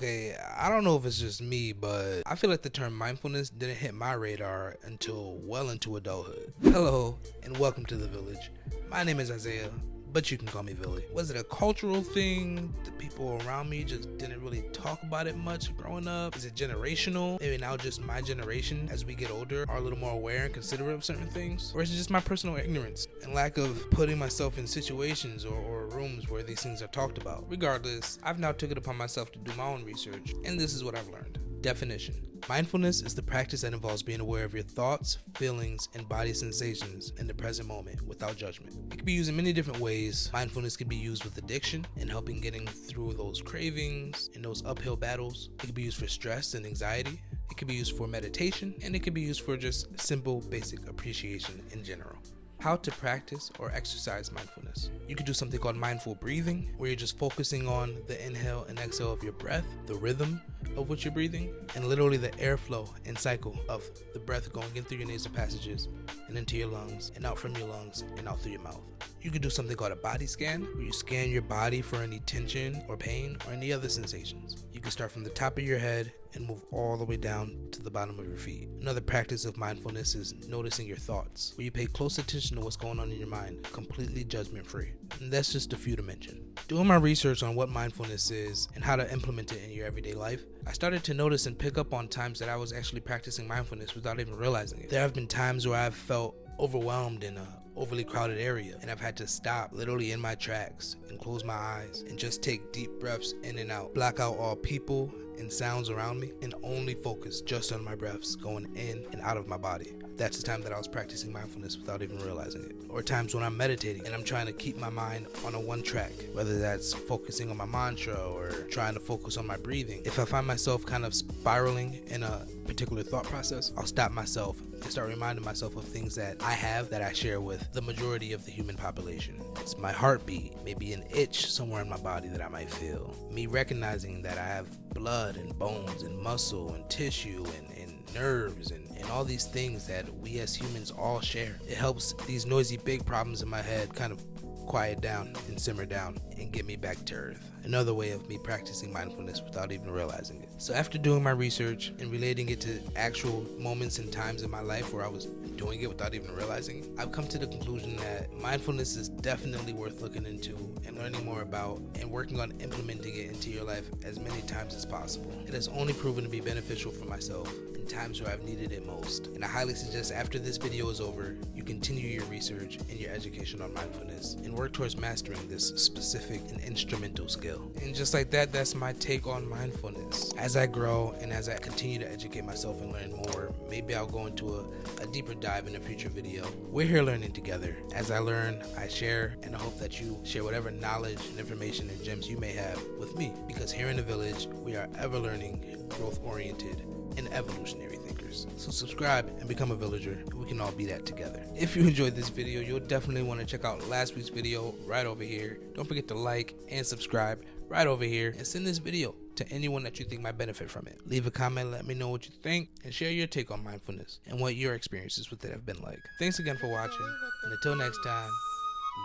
Okay, I don't know if it's just me, but I feel like the term mindfulness didn't hit my radar until well into adulthood. Hello, and welcome to the village. My name is Isaiah, but you can call me Billy. Was it a cultural thing? The people around me just didn't really talk about it much growing up? Is it generational? Maybe now just my generation, as we get older, are a little more aware and considerate of certain things? Or is it just my personal ignorance and lack of putting myself in situations or rooms where these things are talked about? Regardless, I've now took it upon myself to do my own research, and this is what I've learned. Definition. Mindfulness is the practice that involves being aware of your thoughts, feelings, and body sensations in the present moment without judgment. It can be used in many different ways. Mindfulness can be used with addiction and helping getting through those cravings and those uphill battles. It can be used for stress and anxiety. It can be used for meditation, and it can be used for just simple, basic appreciation in general. How to practice or exercise mindfulness. You can do something called mindful breathing, where you're just focusing on the inhale and exhale of your breath, the rhythm of what you're breathing, and literally the airflow and cycle of the breath going in through your nasal passages and into your lungs and out from your lungs and out through your mouth. You can do something called a body scan, where you scan your body for any tension or pain or any other sensations. You can start from the top of your head and move all the way down to the bottom of your feet. Another practice of mindfulness is noticing your thoughts, where you pay close attention to what's going on in your mind, completely judgment free. And that's just a few to mention. Doing my research on what mindfulness is and how to implement it in your everyday life, I started to notice and pick up on times that I was actually practicing mindfulness without even realizing it. There have been times where I've felt overwhelmed in a overly crowded area, and I've had to stop literally in my tracks and close my eyes and just take deep breaths in and out, block out all people and sounds around me, and only focus just on my breaths going in and out of my body. That's the time that I was practicing mindfulness without even realizing it. Or times when I'm meditating and I'm trying to keep my mind on a one track, whether that's focusing on my mantra or trying to focus on my breathing. If I find myself kind of spiraling in a particular thought process, I'll stop myself and start reminding myself of things that I have that I share with the majority of the human population. It's my heartbeat, maybe an itch somewhere in my body that I might feel, me recognizing that I have blood and bones and muscle and tissue and nerves and all these things that we as humans all share. It helps these noisy big problems in my head kind of quiet down and simmer down and get me back to earth. Another way of me practicing mindfulness without even realizing it. So after doing my research and relating it to actual moments and times in my life where I was doing it without even realizing it, I've come to the conclusion that mindfulness is definitely worth looking into and learning more about and working on implementing it into your life as many times as possible. It has only proven to be beneficial for myself in times where I've needed it most. And I highly suggest after this video is over, you continue your research and your education on mindfulness and work towards mastering this specific and instrumental skill. And just like that, that's my take on mindfulness. As I grow and as I continue to educate myself and learn more, maybe I'll go into a deeper dive in a future video. We're here learning together. As I learn, I share, and I hope that you share whatever knowledge and information and gems you may have with me, because here in the village, we are ever learning, growth oriented, and evolutionary thinkers. So subscribe and become a villager, and we can all be that together. If you enjoyed this video, you'll definitely want to check out last week's video right over here. Don't forget to like and subscribe right over here, and send this video to anyone that you think might benefit from it. Leave a comment, let me know what you think, and share your take on mindfulness and what your experiences with it have been like. Thanks again for watching, and until next time,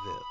Vil.